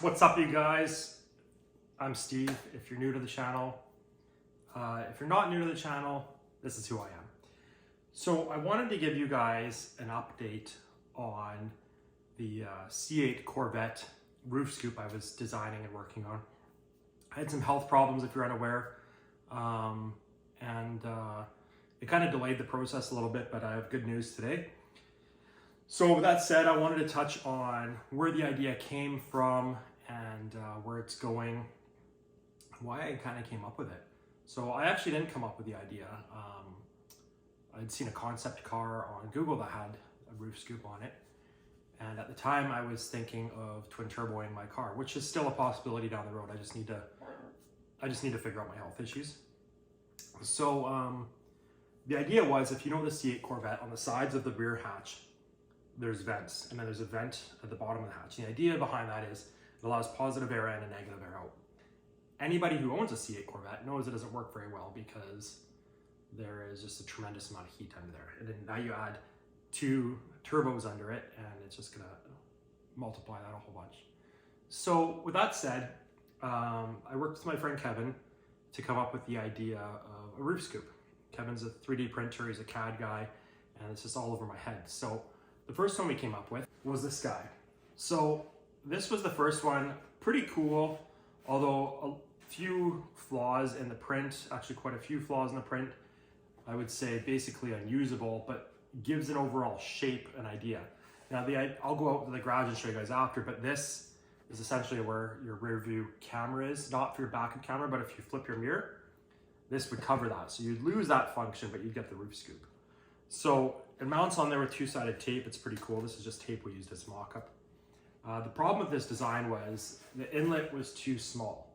What's up, you guys? I'm Steve. If you're new to the channel, if you're not new to the channel, this is who I am. So I wanted to give you guys an update on the C8 Corvette roof scoop I was designing and working on. I had some health problems, if you're unaware, and it kind of delayed the process a little bit, but I have good news today. So with that said, I wanted to touch on where the idea came from and where it's going, why I kind of came up with it. So I actually didn't come up with the idea. I'd seen a concept car on Google that had a roof scoop on it. And at the time I was thinking of twin turboing my car, which is still a possibility down the road. I just need to figure out my health issues. So the idea was, if you know the C8 Corvette, on the sides of the rear hatch, there's vents, and then there's a vent at the bottom of the hatch. The idea behind that is it allows positive air in and negative air out. Anybody who owns a C8 Corvette knows it doesn't work very well because there is just a tremendous amount of heat under there. And then now you add two turbos under it, and it's just gonna multiply that a whole bunch. So with that said, I worked with my friend Kevin to come up with the idea of a roof scoop. Kevin's a 3D printer, he's a CAD guy, and it's just all over my head. So the first one we came up with was this guy. So this was the first one, pretty cool, although a few flaws in the print, actually quite a few flaws in the print. I would say basically unusable, but gives an overall shape and idea. Now I'll go out to the garage and show you guys after, but this is essentially where your rear view camera is, not for your backup camera, but if you flip your mirror, this would cover that. So you'd lose that function, but you'd get the roof scoop. So it mounts on there with two-sided tape. It's pretty cool. This is just tape we used as mock-up. The problem with this design was the inlet was too small.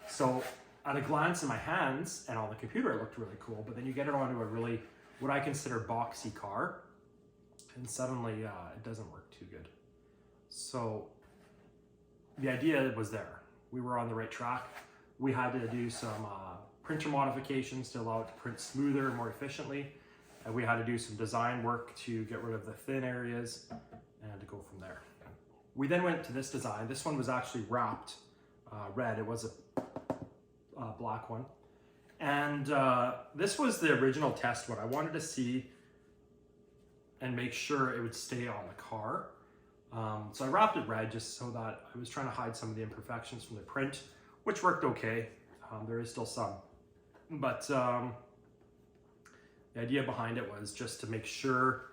So at a glance in my hands and on the computer, it looked really cool, but then you get it onto a really, what I consider boxy car, and suddenly it doesn't work too good. So the idea was there. We were on the right track. We had to do some printer modifications to allow it to print smoother and more efficiently. And we had to do some design work to get rid of the thin areas and to go from there. We then went to this design. This one was actually wrapped red. It was a black one. And this was the original test one. I wanted to see and make sure it would stay on the car. So I wrapped it red just so that I was trying to hide some of the imperfections from the print, which worked okay. There is still some. But the idea behind it was just to make sure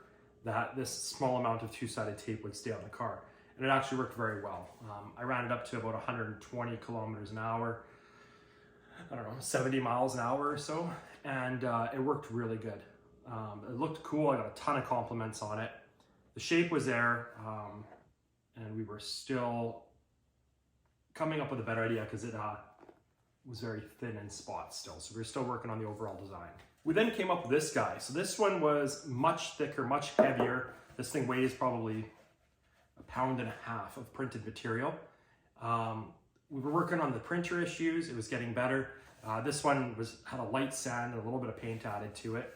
that this small amount of two-sided tape would stay on the car. And it actually worked very well. I ran it up to about 120 kilometers an hour, I don't know, 70 miles an hour or so, and it worked really good. It looked cool. I got a ton of compliments on it. The shape was there, and we were still coming up with a better idea because it was very thin in spots still. So we were still working on the overall design. We then came up with this guy. So this one was much thicker, much heavier. This thing weighs probably 1.5 pounds of printed material. We were working on the printer issues. It was getting better. This one had a light sand and a little bit of paint added to it.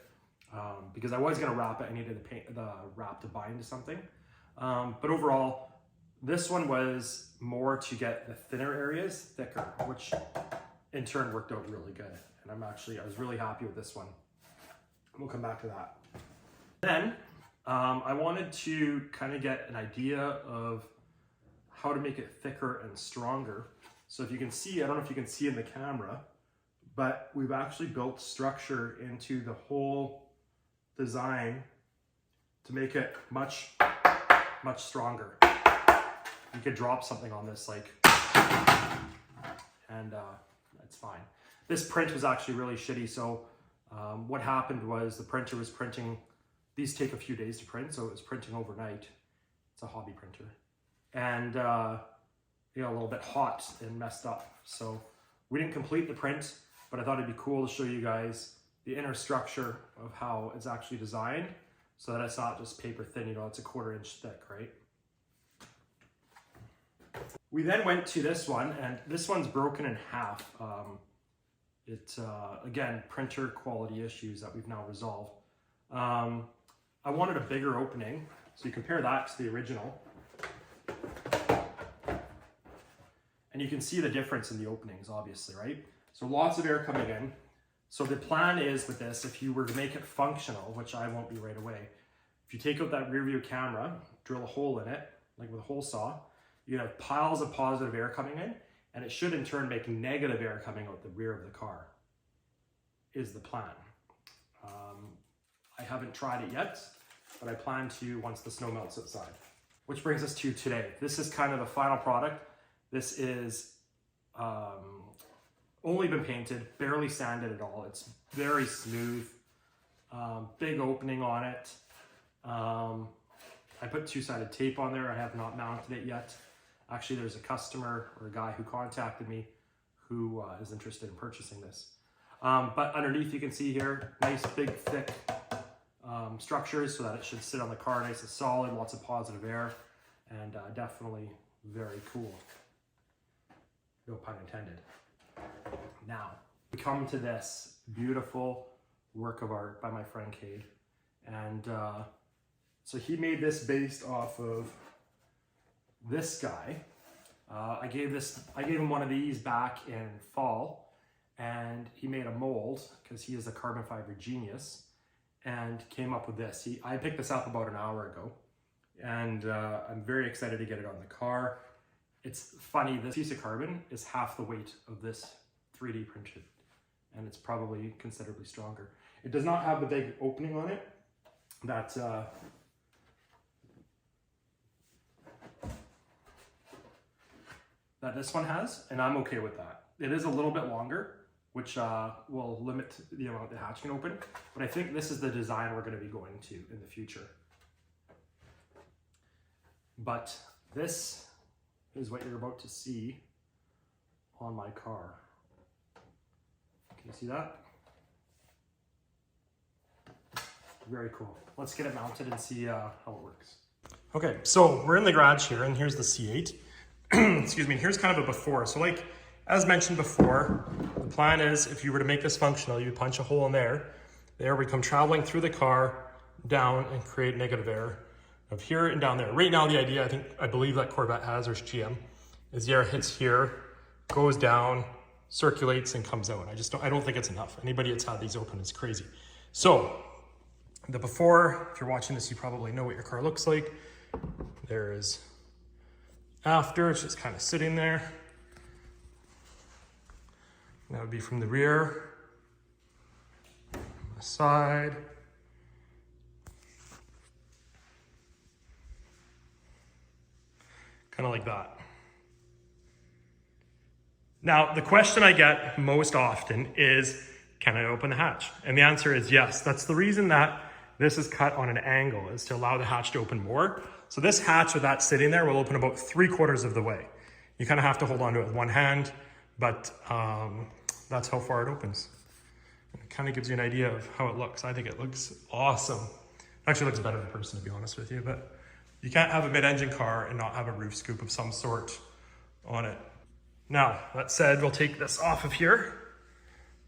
Because I was going to wrap it, I needed the wrap to bind to something. But overall, this one was more to get the thinner areas thicker, which in turn worked out really good. And I was really happy with this one. We'll come back to that. Then I wanted to kind of get an idea of how to make it thicker and stronger. So if you can see, I don't know if you can see in the camera, but we've actually built structure into the whole design to make it much stronger. You could drop something on this, like, and it's fine. This print was actually really shitty. So what happened was the printer was printing, these take a few days to print, so it was printing overnight. It's a hobby printer. And a little bit hot and messed up. So we didn't complete the print, but I thought it'd be cool to show you guys the inner structure of how it's actually designed so that it's not just paper thin, it's a 1/4 inch thick, right? We then went to this one, and this one's broken in half. Again, printer quality issues that we've now resolved. I wanted a bigger opening, so you compare that to the original. And you can see the difference in the openings, obviously, right? So lots of air coming in. So the plan is with this, if you were to make it functional, which I won't be right away, if you take out that rear view camera, drill a hole in it, like with a hole saw, you have piles of positive air coming in, and it should in turn make negative air coming out the rear of the car, is the plan. I haven't tried it yet, but I plan to once the snow melts outside. Which brings us to today. This is kind of the final product. This is only been painted, barely sanded at all. It's very smooth, big opening on it. I put two-sided tape on there. I have not mounted it yet. Actually, there's a customer or a guy who contacted me who is interested in purchasing this. But underneath you can see here, nice big thick structures so that it should sit on the car nice and solid, lots of positive air, and definitely very cool. No pun intended. Now, we come to this beautiful work of art by my friend Cade. And so he made this based off of this guy. I gave him one of these back in fall, and he made a mold because he is a carbon fiber genius and came up with this. I picked this up about an hour ago, and I'm very excited to get it on the car. It's funny, this piece of carbon is half the weight of this 3D printed, and it's probably considerably stronger. It does not have the big opening on it that that this one has, and I'm okay with that. It is a little bit longer, which will limit the amount the hatch can open, but I think this is the design we're going to be going to in the future. But this is what you're about to see on my car. Can you see that? Very cool. Let's get it mounted and see how it works. Okay, so we're in the garage here, and here's the C8. Excuse me, here's kind of a before. So like, as mentioned before, the plan is if you were to make this functional, you punch a hole in there. There we come traveling through the car, down, and create negative air of here and down there. Right now, the idea, I believe that Corvette has, or GM, is the air hits here, goes down, circulates, and comes out. I don't think it's enough. Anybody that's had these open is crazy. So the before, if you're watching this, you probably know what your car looks like. There is after, it's just kind of sitting there. That would be from the rear, the side. Kind of like that. Now, the question I get most often is, can I open the hatch? And the answer is yes. That's the reason that this is cut on an angle, is to allow the hatch to open more. So this hatch with that sitting there will open about 3/4 of the way. You kind of have to hold on to it with one hand, but that's how far it opens. And it kind of gives you an idea of how it looks. I think it looks awesome. It actually looks better in person, to be honest with you, but you can't have a mid-engine car and not have a roof scoop of some sort on it. Now, that said, we'll take this off of here,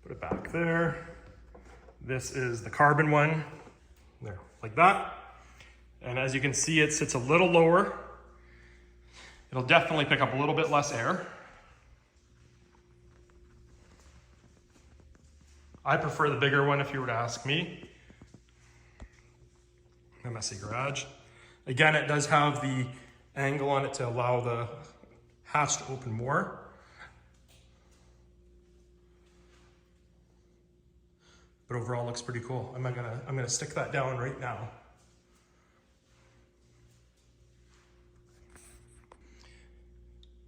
put it back there. This is the carbon one, there, like that. And as you can see, it sits a little lower. It'll definitely pick up a little bit less air. I prefer the bigger one if you were to ask me. A messy garage. Again, it does have the angle on it to allow the hatch to open more. But overall, it looks pretty cool. I'm gonna stick that down right now.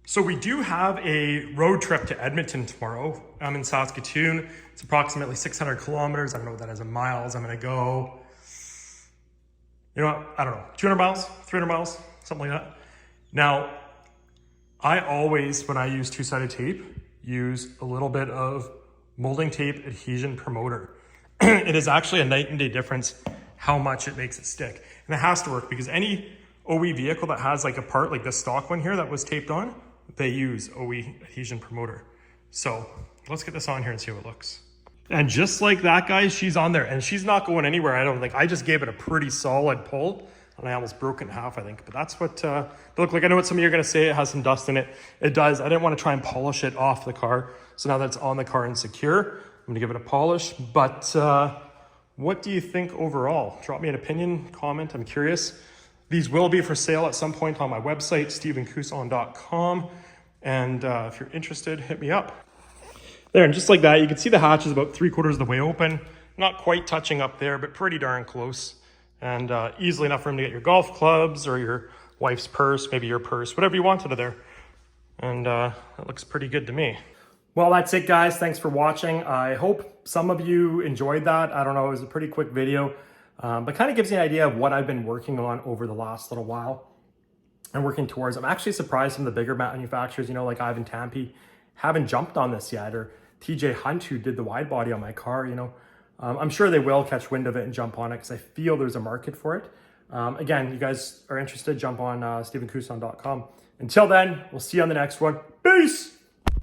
So we do have a road trip to Edmonton tomorrow. I'm in Saskatoon. It's approximately 600 kilometers. I don't know what that is in miles. I'm gonna go, you know what? I don't know, 200 miles, 300 miles, something like that. Now, I always, when I use two-sided tape, use a little bit of molding tape adhesion promoter. It is actually a night and day difference how much it makes it stick. And it has to work because any OE vehicle that has like a part like this stock one here that was taped on, they use OE adhesion promoter. So let's get this on here and see how it looks. And just like that, guys, she's on there and she's not going anywhere. I don't think. I just gave it a pretty solid pull. and I almost broke it in half, I think. But that's what they look like. I know what some of you are going to say. It has some dust in it. It does. I didn't want to try and polish it off the car. So now that it's on the car and secure, I'm going to give it a polish. But what do you think overall? Drop me an opinion, comment. I'm curious. These will be for sale at some point on my website, stevencuson.com. And if you're interested, hit me up. There, and just like that, you can see the hatch is about 3/4 of the way open. Not quite touching up there, but pretty darn close. And easily enough room to get your golf clubs or your wife's purse, maybe your purse, whatever you want out of there. And that looks pretty good to me. Well, that's it, guys. Thanks for watching. I hope some of you enjoyed that. I don't know, it was a pretty quick video, but kind of gives you an idea of what I've been working on over the last little while and working towards. I'm actually surprised some of the bigger manufacturers, you know, like Ivan Tampi, haven't jumped on this yet, or TJ Hunt, who did the wide body on my car, you know. I'm sure they will catch wind of it and jump on it because I feel there's a market for it. Again, you guys are interested, jump on stevencuson.com. Until then, we'll see you on the next one. Peace!